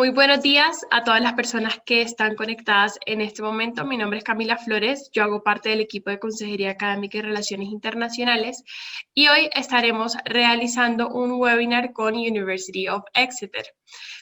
Muy buenos días a todas las personas que están conectadas en este momento. Mi nombre es Camila Flores, yo hago parte del equipo de Consejería Académica y Relaciones Internacionales y hoy estaremos realizando un webinar con University of Exeter.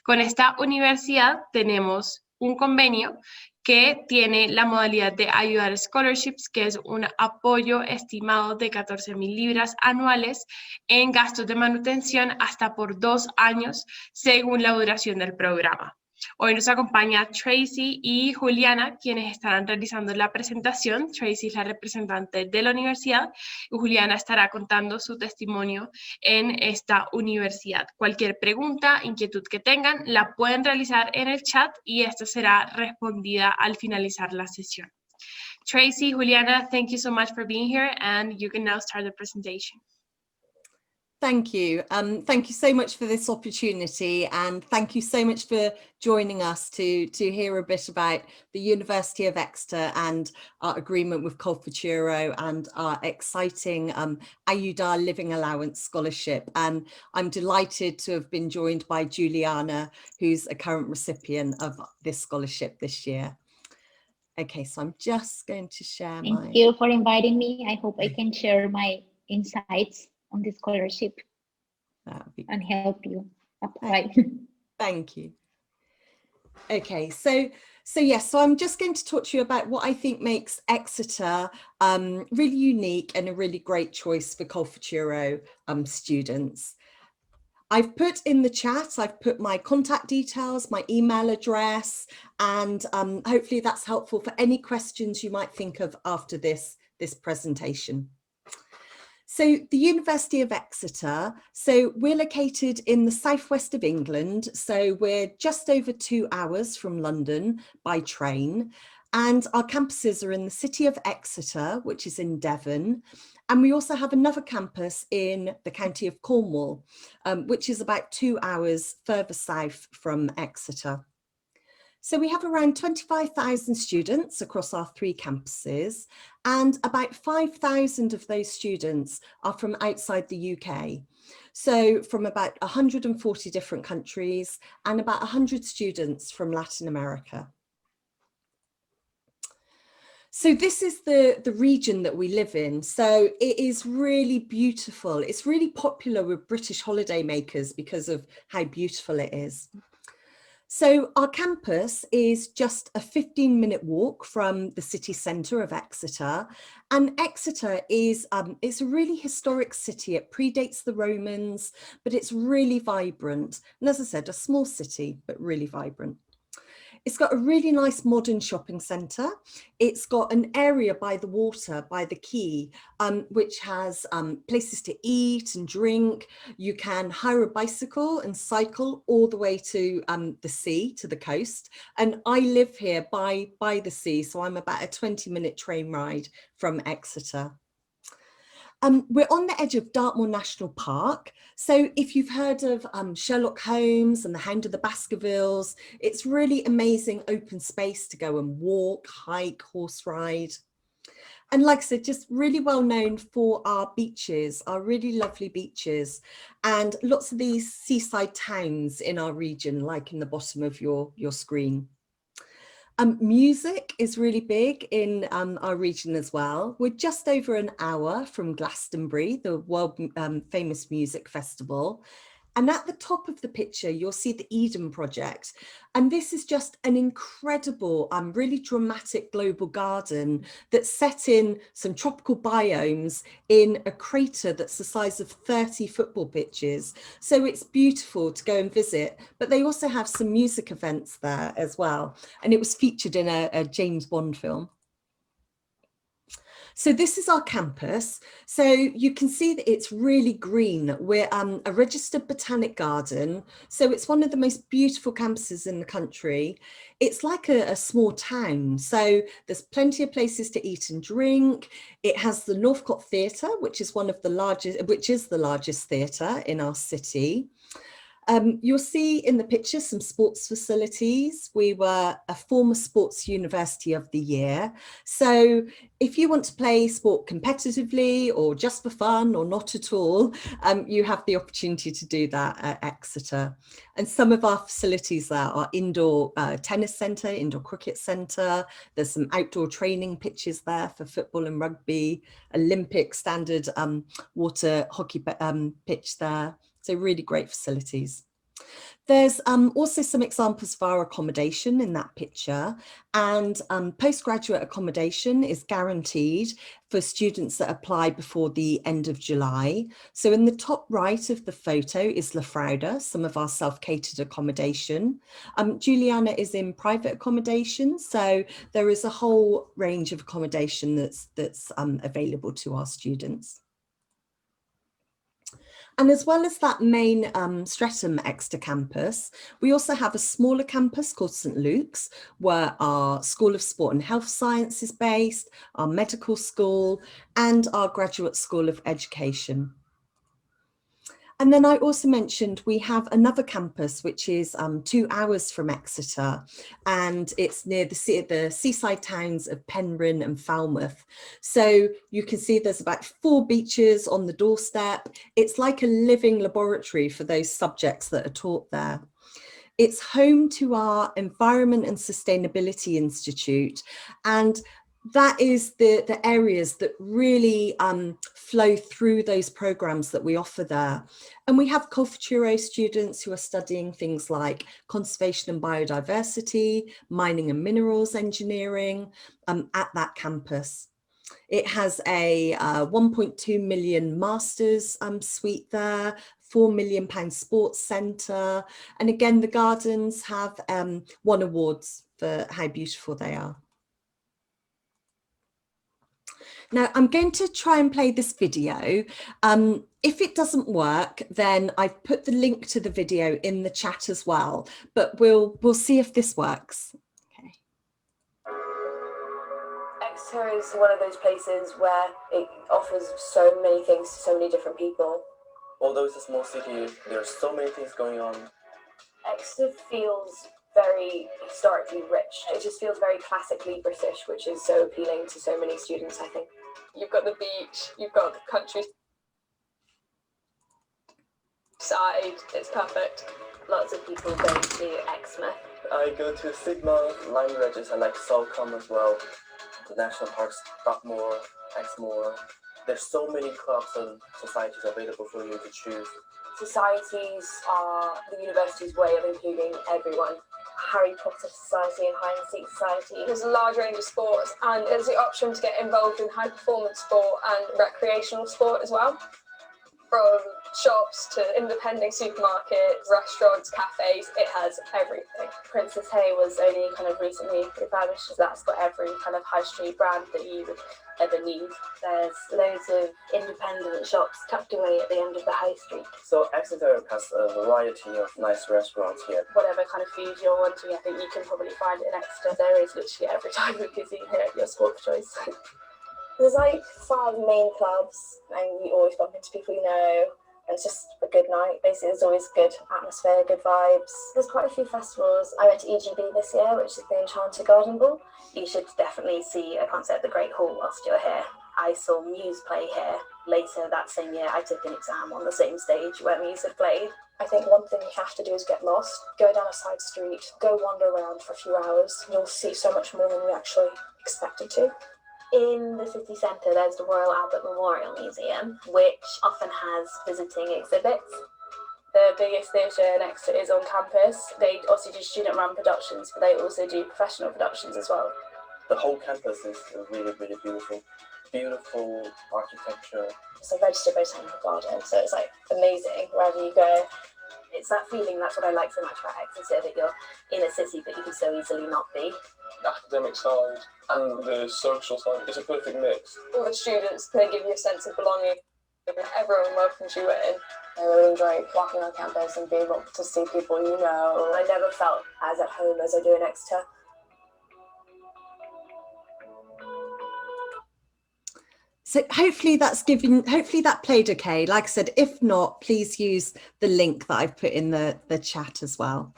Con esta universidad tenemos un convenio que tiene la modalidad de ayudar scholarships, que es un apoyo estimado de 14.000 libras anuales en gastos de manutención hasta por 2 años según la duración del programa. Hoy nos acompaña Tracy y Juliana, quienes estarán realizando la presentación. Tracy es la representante de la universidad y Juliana estará contando su testimonio en esta universidad. Cualquier pregunta, inquietud que tengan, la pueden realizar en el chat y esta será respondida al finalizar la sesión. Tracy, Juliana, thank you so much for being here and you can now start the presentation. Thank you. Thank you so much for this opportunity, and thank you so much for joining us to hear a bit about the University of Exeter and our agreement with Colfuturo and our exciting Ayudar Living Allowance Scholarship. And I'm delighted to have been joined by Juliana, who's a current recipient of this scholarship this year. Okay, so I'm just going to share my... Thank you for inviting me. I hope I can share my insights on the scholarship and help you apply. Thank you. Okay, so I'm just going to talk to you about what I think makes Exeter really unique and a really great choice for Colfuturo students. I've put in the chat, I've put my contact details, my email address, and hopefully that's helpful for any questions you might think of after this presentation. So the University of Exeter, so we're located in the southwest of England, so we're just over 2 hours from London by train, and our campuses are in the city of Exeter, which is in Devon, and we also have another campus in the county of Cornwall, which is about 2 hours further south from Exeter. So we have around 25,000 students across our 3 campuses, and about 5,000 of those students are from outside the UK. So from about 140 different countries and about 100 students from Latin America. So this is the region that we live in. So it is really beautiful. It's really popular with British holidaymakers because of how beautiful it is. So our campus is just a 15-minute walk from the city centre of Exeter, and Exeter is it's a really historic city. It predates the Romans, but it's really vibrant. And as I said, a small city, but really vibrant. It's got a really nice modern shopping centre. It's got an area by the water, by the quay, which has places to eat and drink. You can hire a bicycle and cycle all the way to the sea, to the coast. And I live here by the sea, so I'm about a 20-minute train ride from Exeter. We're on the edge of Dartmoor National Park. So if you've heard of Sherlock Holmes and the Hound of the Baskervilles, it's really amazing open space to go and walk, hike, horse ride. And like I said, just really well known for our beaches, our really lovely beaches, and lots of these seaside towns in our region, like in the bottom of your screen. Music is really big in our region as well. We're just over an hour from Glastonbury, the world famous music festival. And at the top of the picture, you'll see the Eden Project. And this is just an incredible, really dramatic global garden that's set in some tropical biomes in a crater that's the size of 30 football pitches. So it's beautiful to go and visit, but they also have some music events there as well. And it was featured in a James Bond film. So this is our campus. So you can see that it's really green. We're a registered botanic garden. So it's one of the most beautiful campuses in the country. It's like a small town. So there's plenty of places to eat and drink. It has the Northcote Theatre, which is the largest theatre in our city. You'll see in the picture some sports facilities. We were a former Sports University of the Year. So if you want to play sport competitively or just for fun or not at all, you have the opportunity to do that at Exeter. And some of our facilities there are indoor tennis centre, indoor cricket centre. There's some outdoor training pitches there for football and rugby, Olympic standard water hockey pitch there. So really great facilities. There's also some examples of our accommodation in that picture, and postgraduate accommodation is guaranteed for students that apply before the end of July. So in the top right of the photo is La Frauda, some of our self-catered accommodation. Juliana is in private accommodation, so there is a whole range of accommodation that's available to our students. And as well as that main Streatham Exeter campus, we also have a smaller campus called St Luke's, where our School of Sport and Health Science is based, our medical school, and our Graduate School of Education. And then I also mentioned we have another campus, which is 2 hours from Exeter, and it's near the seaside towns of Penryn and Falmouth. So you can see there's about 4 beaches on the doorstep. It's like a living laboratory for those subjects that are taught there. It's home to our Environment and Sustainability Institute, and that is the areas that really flow through those programs that we offer there. And we have Culturo students who are studying things like conservation and biodiversity, mining and minerals engineering at that campus. It has a 1.2 million masters suite there, £4 million sports centre. And again, the gardens have won awards for how beautiful they are. Now I'm going to try and play this video. If it doesn't work, then I've put the link to the video in the chat as well, but we'll see if this works. Okay. Exeter is one of those places where it offers so many things to so many different people. Although it's a small city, there are so many things going on. Exeter feels very historically rich. It just feels very classically British, which is so appealing to so many students, I think. You've got the beach, you've got the countryside, it's perfect. Lots of people go to Exmouth. I go to Sigma, Lyme Regis, I like Solcombe as well. The national parks, Dartmoor, Exmoor. There's so many clubs and societies available for you to choose. Societies are the university's way of including everyone. Harry Potter Society and Hide and Seek Society. There's a large range of sports, and there's the option to get involved in high performance sport and recreational sport as well. From shops to independent supermarkets, restaurants, cafes, it has everything. Princess Hay was only kind of recently refurbished, so that's got every kind of high street brand that you would ever need. There's loads of independent shops tucked away at the end of the high street. So Exeter has a variety of nice restaurants here. Whatever kind of food you're wanting, I think you can probably find it in Exeter. There is literally every type of cuisine here at your sport of choice. There's like 5 main clubs, and you always bump into people you know. And it's just a good night. Basically, there's always good atmosphere, good vibes. There's quite a few festivals. I went to EGB this year, which is the Enchanted Garden Ball. You should definitely see a concert at the Great Hall whilst you're here. I saw Muse play here. Later that same year, I took an exam on the same stage where Muse had played. I think one thing you have to do is get lost. Go down a side street, go wander around for a few hours. You'll see so much more than you actually expected to. In the city centre, there's the Royal Albert Memorial Museum, which often has visiting exhibits. The biggest theatre in Exeter is on campus. They also do student-run productions, but they also do professional productions as well. The whole campus is really, really beautiful. Beautiful architecture. It's a registered botanical garden, so it's like amazing wherever you go. It's that feeling, that's what I like so much about Exeter, that you're in a city but you can so easily not be. The academic side and the social side is a perfect mix. All the students, they give you a sense of belonging. Everyone welcomes you in. I really enjoy walking on campus and being able to see people you know. I never felt as at home as I do in Exeter. So hopefully hopefully that played okay. Like I said, if not, please use the link that I've put in the chat as well.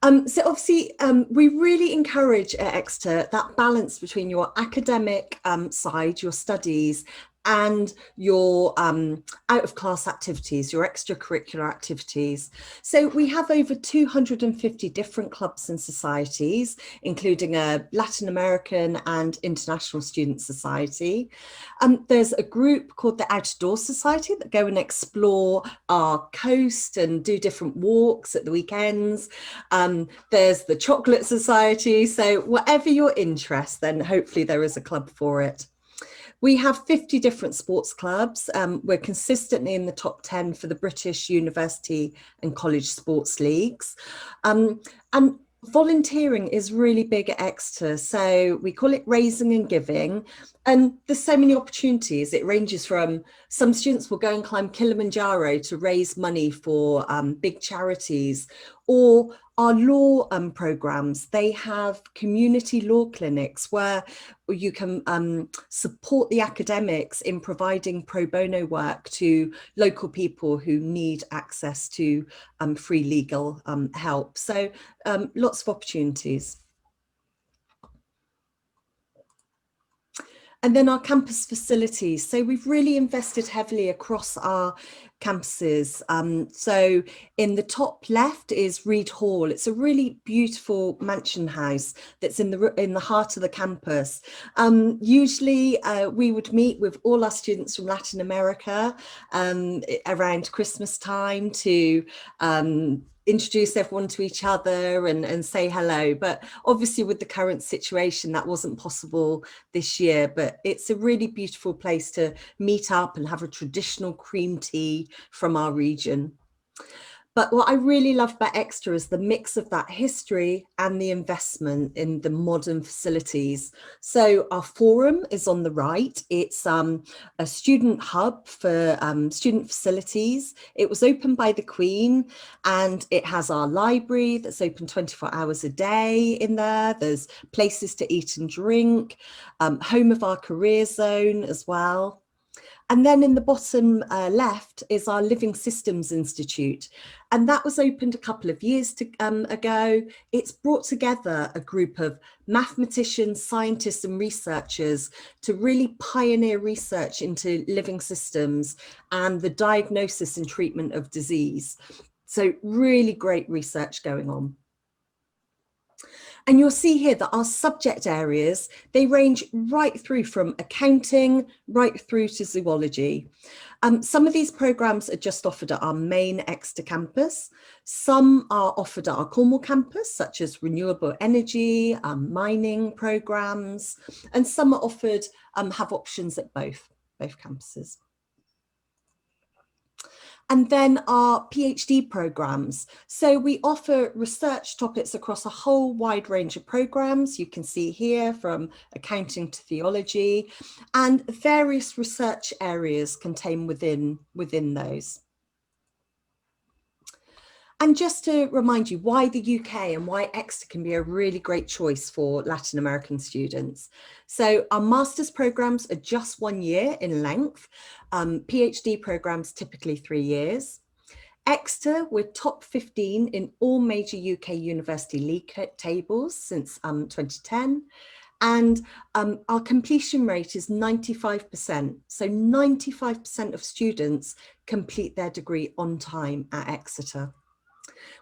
So obviously, we really encourage at Exeter that balance between your academic side, your studies, and your out-of-class activities, your extracurricular activities. So we have over 250 different clubs and societies, including a Latin American and International Student Society. There's a group called the Outdoor Society that go and explore our coast and do different walks at the weekends. There's the Chocolate Society. So whatever your interest, then hopefully there is a club for it. We have 50 different sports clubs. We're consistently in the top 10 for the British University and College Sports Leagues. And volunteering is really big at Exeter. So we call it raising and giving. And there's so many opportunities. It ranges from some students will go and climb Kilimanjaro to raise money for big charities, or our law programs. They have community law clinics where you can support the academics in providing pro bono work to local people who need access to free legal help. So lots of opportunities. And then our campus facilities. So we've really invested heavily across our campuses. So in the top left is Reed Hall. It's a really beautiful mansion house that's in the heart of the campus. Usually we would meet with all our students from Latin America around Christmas time to introduce everyone to each other and say hello. But obviously with the current situation, that wasn't possible this year, but it's a really beautiful place to meet up and have a traditional cream tea from our region. But what I really love about Exeter is the mix of that history and the investment in the modern facilities. So our forum is on the right. It's a student hub for student facilities. It was opened by the Queen, and it has our library that's open 24 hours a day in there. There's places to eat and drink, home of our career zone as well. And then in the bottom left is our Living Systems Institute. And that was opened a couple of years ago. It's brought together a group of mathematicians, scientists and researchers to really pioneer research into living systems and the diagnosis and treatment of disease. So really great research going on. And you'll see here that our subject areas, they range right through from accounting right through to zoology. Some of these programs are just offered at our main Exeter campus. Some are offered at our Cornwall campus, such as renewable energy, mining programs, and some are offered, have options at both campuses. And then our PhD programs. So we offer research topics across a whole wide range of programs. You can see here from accounting to theology, and various research areas contained within those. And just to remind you why the UK and why Exeter can be a really great choice for Latin American students. So our master's programs are just 1 year in length. PhD programs typically 3 years. Exeter, we're top 15 in all major UK university league tables since 2010. And our completion rate is 95%. So 95% of students complete their degree on time at Exeter.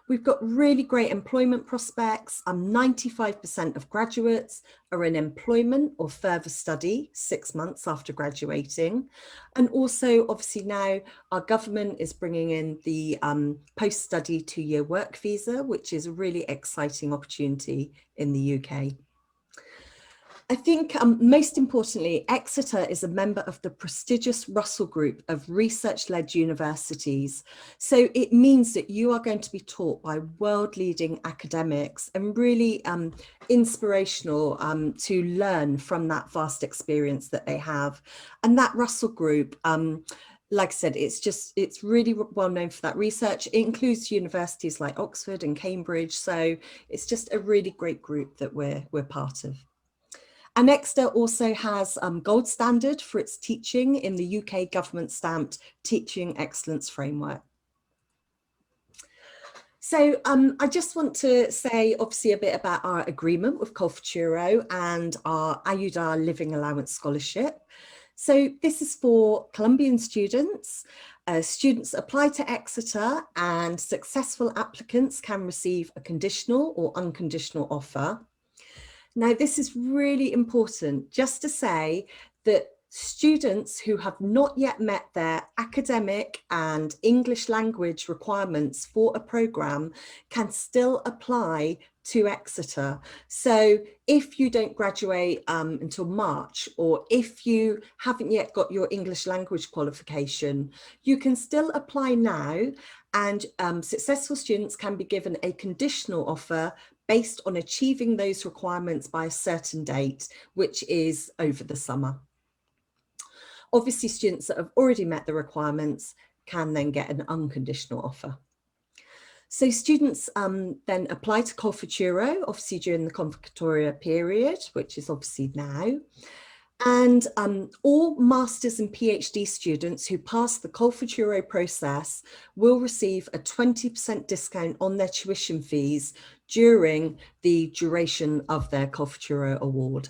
We've got really great employment prospects. 95% of graduates are in employment or further study 6 months after graduating. And also, obviously now our government is bringing in the post-study 2-year work visa, which is a really exciting opportunity in the UK. I think most importantly, Exeter is a member of the prestigious Russell Group of research-led universities. So it means that you are going to be taught by world-leading academics and really inspirational to learn from that vast experience that they have. And that Russell Group, like I said, it's really well known for that research. It includes universities like Oxford and Cambridge. So it's just a really great group that we're part of. And Exeter also has gold standard for its teaching in the UK government stamped Teaching Excellence Framework. So I just want to say obviously a bit about our agreement with Colfuturo and our Ayudar Living Allowance Scholarship. So this is for Colombian students. Students apply to Exeter and successful applicants can receive a conditional or unconditional offer. Now, this is really important just to say that students who have not yet met their academic and English language requirements for a programme can still apply to Exeter. So if you don't graduate until March, or if you haven't yet got your English language qualification, you can still apply now, and successful students can be given a conditional offer based on achieving those requirements by a certain date, which is over the summer. Obviously, students that have already met the requirements can then get an unconditional offer. So students then apply to Colfuturo, obviously during the convocatoria period, which is obviously now. And all Masters and PhD students who pass the Colfuturo process will receive a 20% discount on their tuition fees during the duration of their Colfuturo award.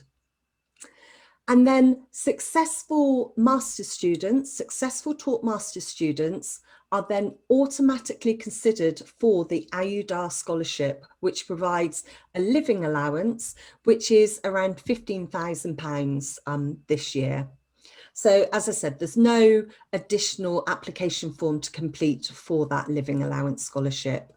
And then successful master's students, successful taught master's students are then automatically considered for the Ayudar scholarship, which provides a living allowance, which is around £15,000 this year. So as I said, there's no additional application form to complete for that living allowance scholarship.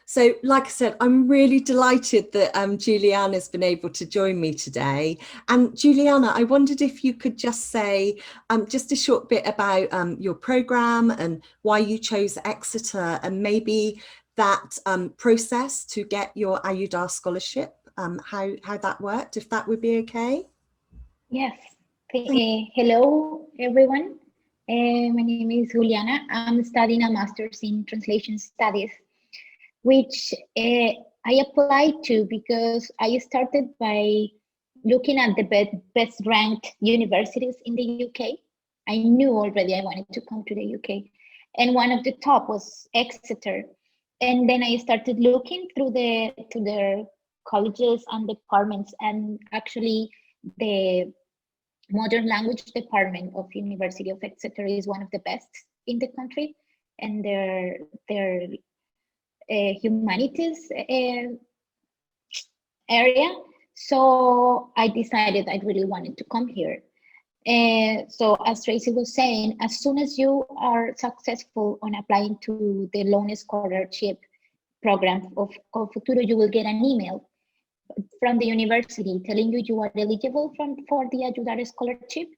So like I said, I'm really delighted that Juliana has been able to join me today. And Juliana, I wondered if you could just say just a short bit about your programme and why you chose Exeter, and maybe that process to get your Ayudar scholarship, how that worked, if that would be okay. Yes. Hello, everyone. My name is Juliana. I'm studying a master's in translation studies, which I applied to because I started by looking at the best ranked universities in the UK. I knew already I wanted to come to the UK, and one of the top was Exeter. And then I started looking through their colleges and departments, and actually the modern language department of University of Exeter is one of the best in the country, and their humanities area. So I decided I really wanted to come here. So as Tracy was saying, as soon as you are successful on applying to the loan scholarship program of Colfuturo, you will get an email from the university telling you you are eligible for the Ayudar scholarship,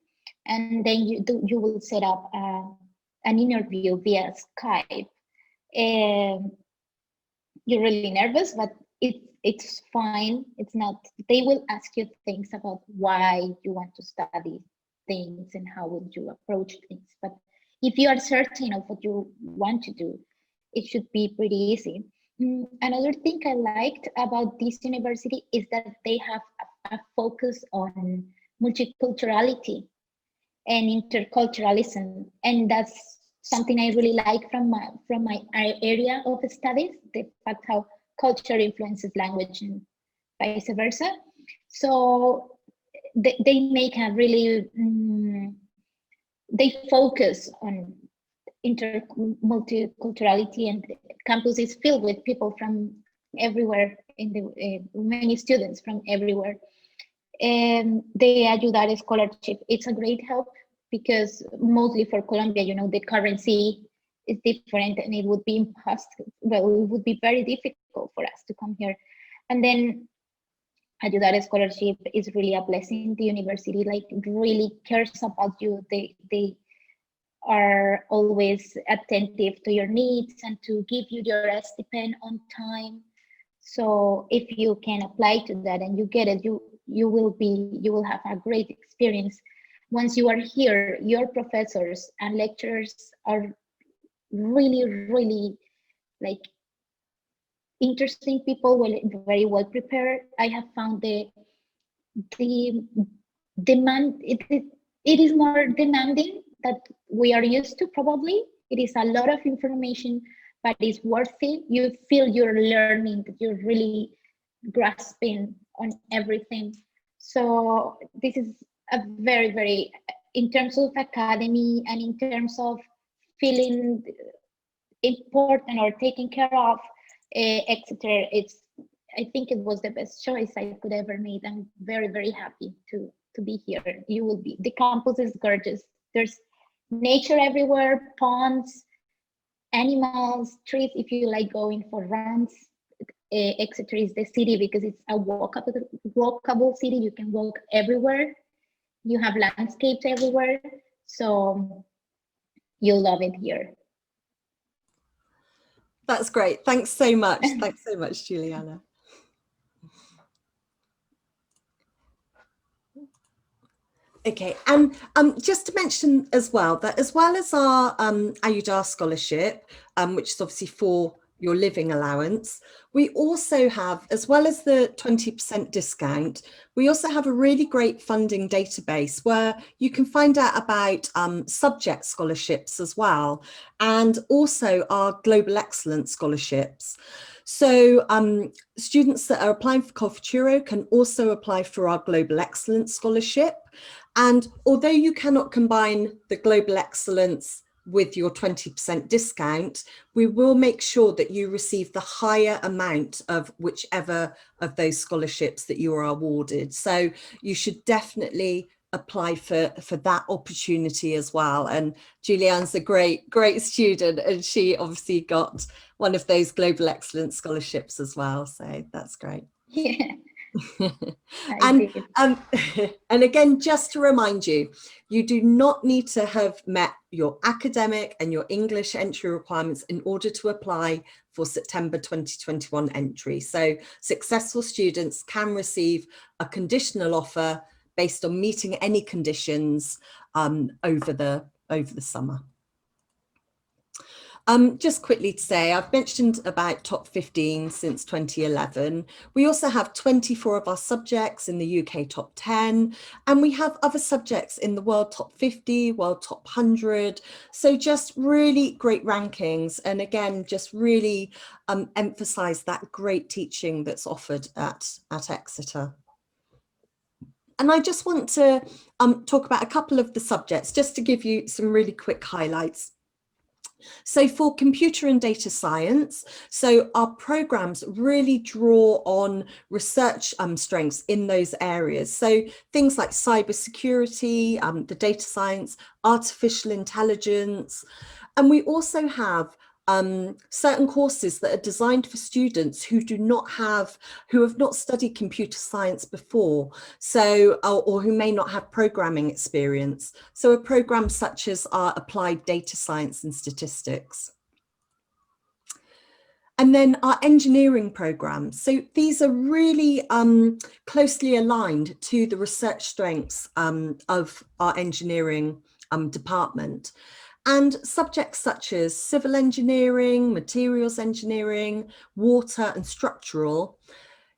and then you will set up an interview via Skype. You're really nervous, but it's fine. It's not. They will ask you things about why you want to study things and how would you approach things. But if you are certain of what you want to do, it should be pretty easy. Another thing I liked about this university is that they have a focus on multiculturality and interculturalism, and that's something I really like from my area of studies, the fact how culture influences language and vice versa. So they make a really, they focus on multiculturality, and campus is filled with people from everywhere, many students from everywhere. And the Ayudar scholarship, it's a great help, because mostly for Colombia, you know, the currency is different, and it would be impossible. Well, it would be very difficult for us to come here. And then Ayudar scholarship is really a blessing. The university really cares about you. They are always attentive to your needs and to give you your stipend on time. So if you can apply to that and you get it, you will have a great experience. Once you are here, your professors and lecturers are really, really interesting people, very well prepared. I have found the the demand, it is more demanding that we are used to probably. It is a lot of information, but it's worth it. You feel you're learning, that you're really grasping on everything. So this is a very, very, in terms of academy and in terms of feeling important or taken care of, Exeter, I think it was the best choice I could ever make. I'm very, very happy to be here. You will be. The campus is gorgeous. There's nature everywhere, ponds, animals, trees. If you like going for runs, Exeter is the city because it's a walkable city. You can walk everywhere. You have landscapes everywhere. So you'll love it here. That's great. Thanks so much. Thanks so much, Juliana. Okay, and just to mention as well that as well as our Ayudar scholarship, which is obviously for your living allowance, we also have, as well as the 20% discount, we also have a really great funding database where you can find out about subject scholarships as well, and also our Global Excellence scholarships. So students that are applying for Culfuturo can also apply for our Global Excellence scholarship. And although you cannot combine the Global Excellence with your 20% discount, we will make sure that you receive the higher amount of whichever of those scholarships that you are awarded. So you should definitely apply for that opportunity as well. And Julianne's a great student, and she obviously got one of those Global Excellence scholarships as well. So that's great. Yeah. And again, just to remind you, you do not need to have met your academic and your English entry requirements in order to apply for September 2021 entry. So successful students can receive a conditional offer based on meeting any conditions over the summer. Just quickly to say, I've mentioned about top 15 since 2011. We also have 24 of our subjects in the UK top 10, and we have other subjects in the world top 50, world top 100. So just really great rankings. And again, just really emphasize that great teaching that's offered at Exeter. And I just want to talk about a couple of the subjects, just to give you some really quick highlights. So for computer and data science, so our programs really draw on research strengths in those areas. So things like cybersecurity, the data science, artificial intelligence, and we also have certain courses that are designed for students who have not studied computer science before, so or who may not have programming experience. So a program such as our applied data science and statistics. And then our engineering programs. So these are really closely aligned to the research strengths of our engineering department. And subjects such as civil engineering, materials engineering, water and structural,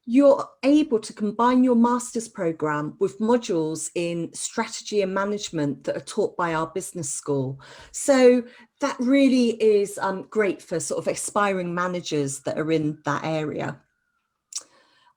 you're able to combine your master's program with modules in strategy and management that are taught by our business school. So that really is great for sort of aspiring managers that are in that area.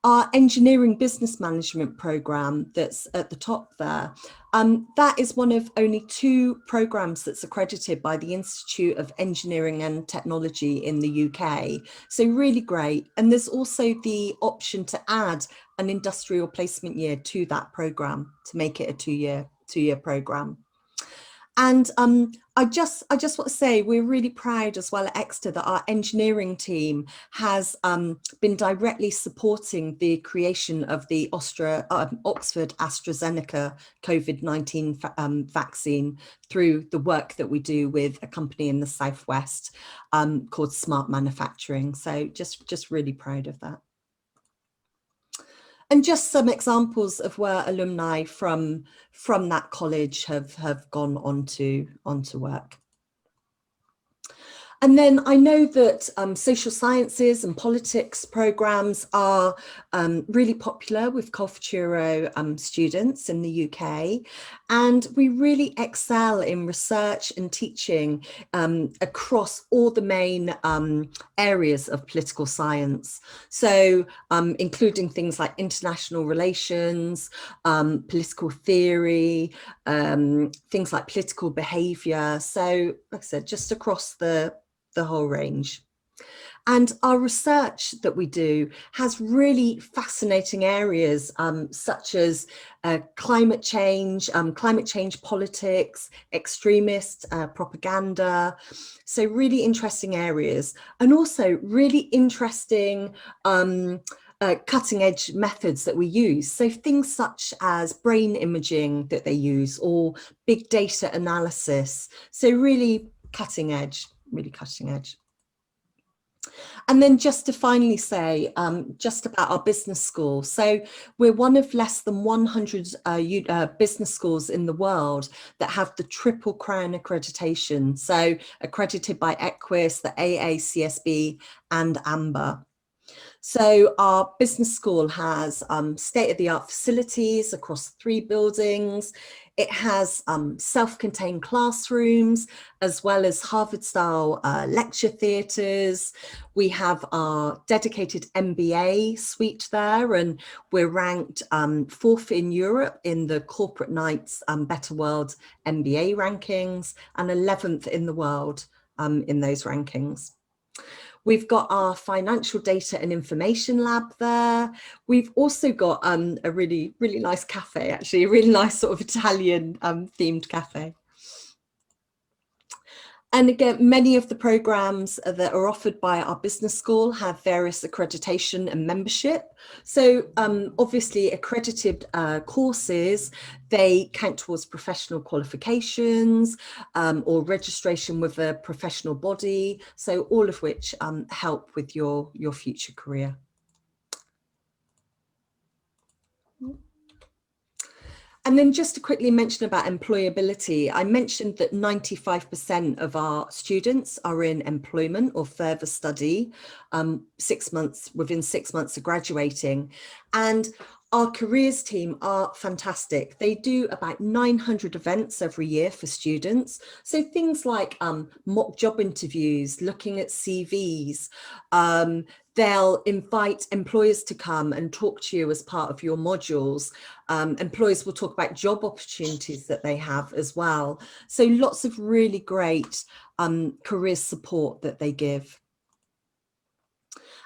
Our engineering business management program that's at the top there, that is one of only 2 programs that's accredited by the Institute of Engineering and Technology in the UK. So really great. And there's also the option to add an industrial placement year to that program to make it a two-year program. And I just want to say we're really proud as well at Exeter that our engineering team has been directly supporting the creation of the Oxford AstraZeneca COVID-19 vaccine through the work that we do with a company in the Southwest called Smart Manufacturing. So just really proud of that. And just some examples of where alumni from that college have gone on to work. And then I know that social sciences and politics programs are really popular with Colfuturo students in the UK. And we really excel in research and teaching across all the main areas of political science. So including things like international relations, political theory, things like political behaviour. So like I said, just across the whole range. And our research that we do has really fascinating areas such as climate change politics, extremist propaganda. So really interesting areas, and also really interesting cutting edge methods that we use. So things such as brain imaging that they use, or big data analysis. So really cutting edge, really cutting edge. And then just to finally say, just about our business school. So we're one of less than 100 business schools in the world that have the Triple Crown accreditation. So accredited by Equus, the AACSB and AMBER. So our business school has state-of-the-art facilities across 3 buildings. It has self-contained classrooms, as well as Harvard-style lecture theatres. We have our dedicated MBA suite there, and we're ranked 4th in Europe in the Corporate Knights Better World MBA rankings, and 11th in the world in those rankings. We've got our financial data and information lab there. We've also got a really, really nice cafe, actually, a really nice sort of Italian themed cafe. And again, many of the programs that are offered by our business school have various accreditation and membership. So obviously accredited courses, they count towards professional qualifications or registration with a professional body. So all of which help with your future career. And then just to quickly mention about employability, I mentioned that 95% of our students are in employment or further study within 6 months of graduating. And our careers team are fantastic. They do about 900 events every year for students. So things like mock job interviews, looking at CVs, they'll invite employers to come and talk to you as part of your modules. Employers will talk about job opportunities that they have as well. So lots of really great career support that they give.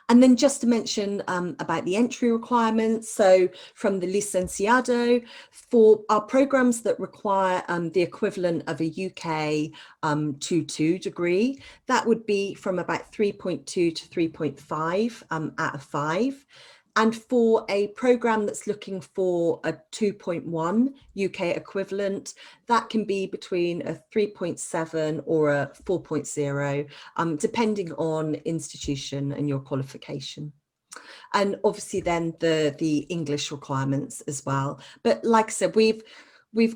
And then just to mention about the entry requirements. So from the licenciado, for our programs that require the equivalent of a UK 2.2 degree, that would be from about 3.2 to 3.5 out of 5. And for a program that's looking for a 2.1 UK equivalent, that can be between a 3.7 or a 4.0, depending on institution and your qualification. And obviously then the English requirements as well. But like I said, we've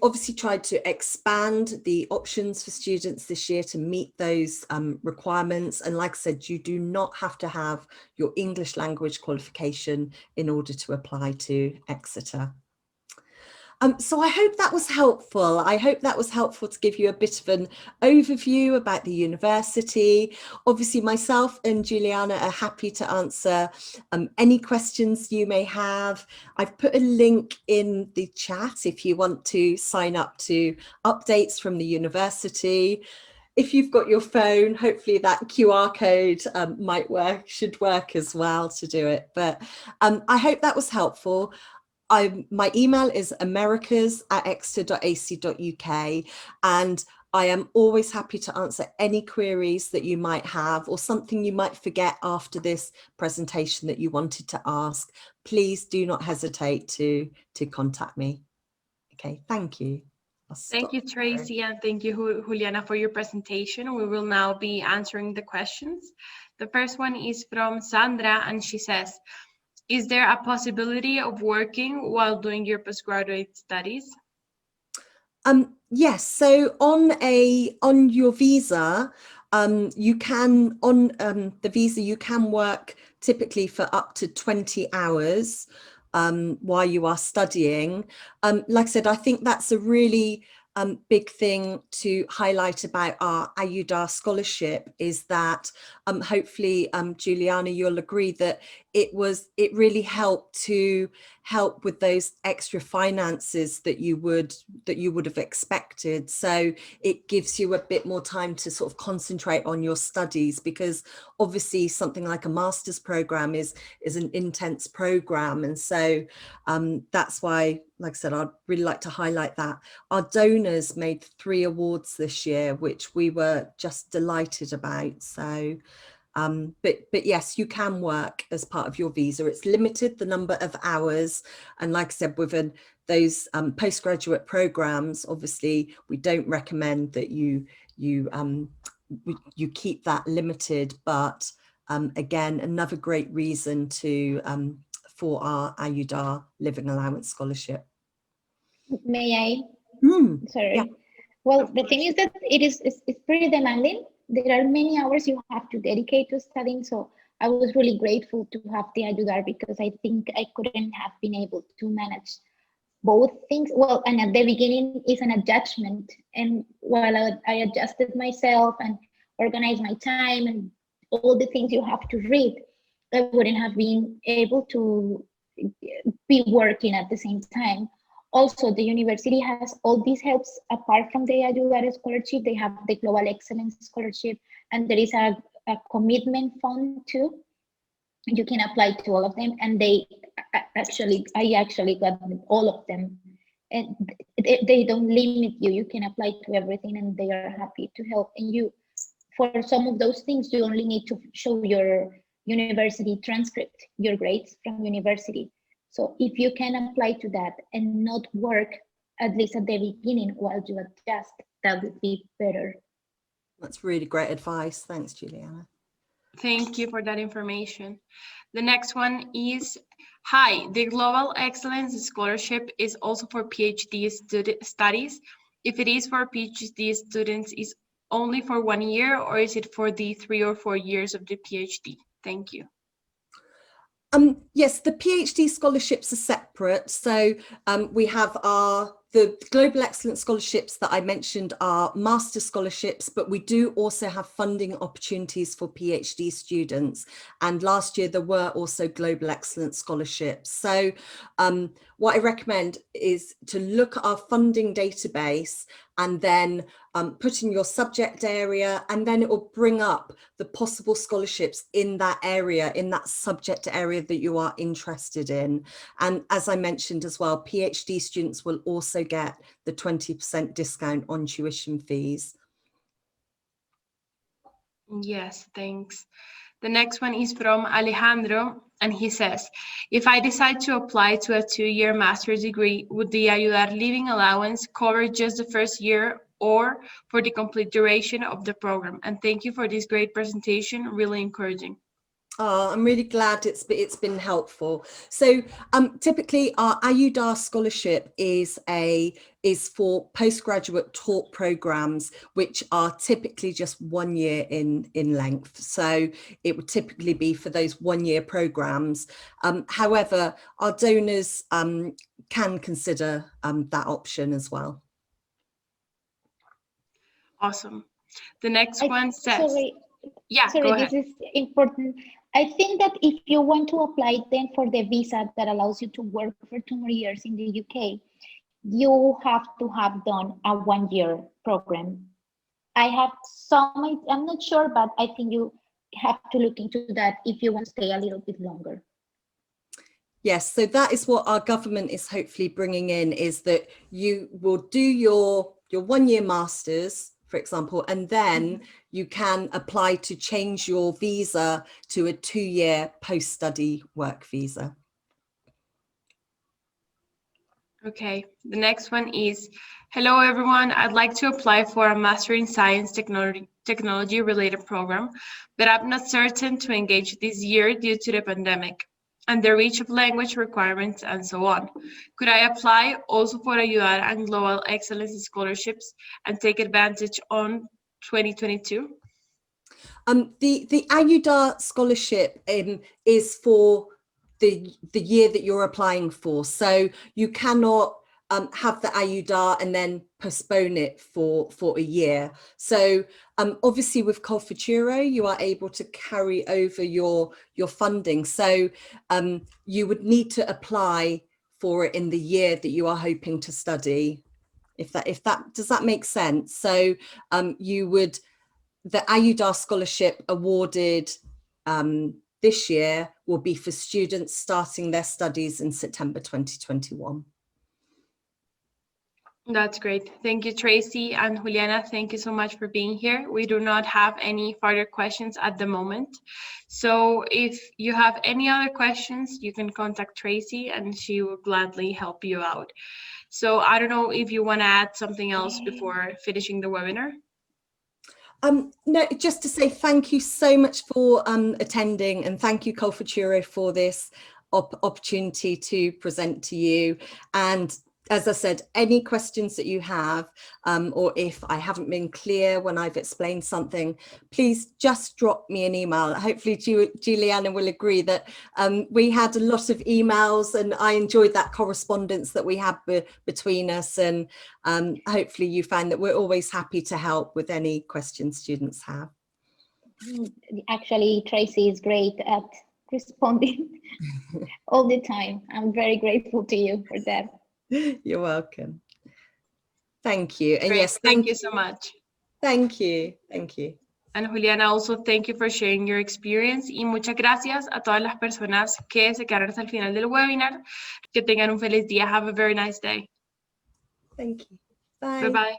obviously tried to expand the options for students this year to meet those requirements. And like I said, you do not have to have your English language qualification in order to apply to Exeter. So I hope that was helpful. I hope that was helpful to give you a bit of an overview about the university. Obviously, myself and Juliana are happy to answer any questions you may have. I've put a link in the chat if you want to sign up to updates from the university. If you've got your phone, hopefully that QR code should work as well to do it. But I hope that was helpful. My email is americas@exeter.ac.uk, and I am always happy to answer any queries that you might have or something you might forget after this presentation that you wanted to ask. Please do not hesitate to contact me. Okay, thank you. Thank you, Tracy, and thank you, Juliana, for your presentation. We will now be answering the questions. The first one is from Sandra, and she says, is there a possibility of working while doing your postgraduate studies? Yes, so on your visa, you can, on the visa, you can work typically for up to 20 hours while you are studying. Like I said, I think that's a really big thing to highlight about our AYUDA scholarship, is that hopefully, Juliana, you'll agree that it really helped with those extra finances that you would have expected. So it gives you a bit more time to sort of concentrate on your studies, because obviously something like a master's program is an intense program. And so that's why, like I said, I'd really like to highlight that. Our donors made 3 awards this year, which we were just delighted about. So but yes, you can work as part of your visa. It's limited, the number of hours, and like I said, within those postgraduate programs, obviously we don't recommend that you keep that limited, but again, another great reason to for our AYUDA Living Allowance Scholarship. May I? Sorry. Yeah. Well, the thing is that it's pretty demanding. There are many hours you have to dedicate to studying. So I was really grateful to have the AYUDA, because I think I couldn't have been able to manage both things. Well, and at the beginning it's an adjustment. And while I adjusted myself and organized my time and all the things you have to read, I wouldn't have been able to be working at the same time. Also, the university has all these helps apart from the AYUDA scholarship. They have the Global Excellence Scholarship, and there is a commitment fund too. You can apply to all of them, and I actually got all of them. And they don't limit you. You can apply to everything, and they are happy to help. And you, for some of those things, you only need to show your university transcript, your grades from university. So if you can apply to that and not work, at least at the beginning, while you adjust, that would be better. That's really great advice. Thanks, Juliana. Thank you for that information. The next one is, hi, the Global Excellence Scholarship is also for PhD studies. If it is for PhD students, is only for 1 year, or is it for the 3 or 4 years of the PhD? Thank you. Yes, the PhD scholarships are separate. So we have the Global Excellence Scholarships that I mentioned are master scholarships, but we do also have funding opportunities for PhD students. And last year there were also Global Excellence Scholarships. So what I recommend is to look at our funding database and then put in your subject area, and then it will bring up the possible scholarships in that area, in that subject area that you are interested in. And as I mentioned as well, PhD students will also get the 20% discount on tuition fees. Yes, thanks. The next one is from Alejandro, and he says, if I decide to apply to a 2-year master's degree, would the AYUDA living allowance cover just the first year or for the complete duration of the program? And thank you for this great presentation, really encouraging. Oh, I'm really glad it's been helpful. So typically our AYUDA scholarship is for postgraduate taught programs, which are typically just 1 year in length. So it would typically be for those 1-year programs. However, our donors can consider that option as well. Awesome. The next one says, Sorry, go ahead. This is important. I think that if you want to apply then for the visa that allows you to work for 2 more years in the UK, you have to have done a 1-year program. I'm not sure, but I think you have to look into that if you want to stay a little bit longer. Yes, so that is what our government is hopefully bringing in, is that you will do your 1-year masters, for example, and then you can apply to change your visa to a 2-year post-study work visa. Okay, the next one is, hello everyone, I'd like to apply for a Master in Science Technology related program, but I'm not certain to engage this year due to the pandemic and the reach of language requirements and so on. Could I apply also for AYUDA and Global Excellence Scholarships and take advantage on 2022? The Ayudar scholarship is for the year that you're applying for. So you cannot have the Ayudar and then postpone it for a year. So obviously with Colfuturo, you are able to carry over your funding. So you would need to apply for it in the year that you are hoping to study. If that does that make sense? So the Ayudar scholarship awarded this year will be for students starting their studies in September 2021. That's great. Thank you, Tracy and Juliana. Thank you so much for being here. We do not have any further questions at the moment. So if you have any other questions, you can contact Tracy and she will gladly help you out. So I don't know if you want to add something else before finishing the webinar. No, just to say thank you so much for attending, and thank you, Colfuturo, for this opportunity to present to you. And as I said, any questions that you have, or if I haven't been clear when I've explained something, please just drop me an email. Hopefully Juliana will agree that we had a lot of emails and I enjoyed that correspondence that we had between us, and hopefully you find that we're always happy to help with any questions students have. Actually, Tracy is great at responding all the time. I'm very grateful to you for that. You're welcome. Thank you. And Great. yes, thank you so much. Thank you. Thank you. And Juliana, also thank you for sharing your experience, y muchas gracias a todas las personas que se quedaron hasta el final del webinar. Que tengan un feliz día. Have a very nice day. Thank you. Bye. Bye-bye.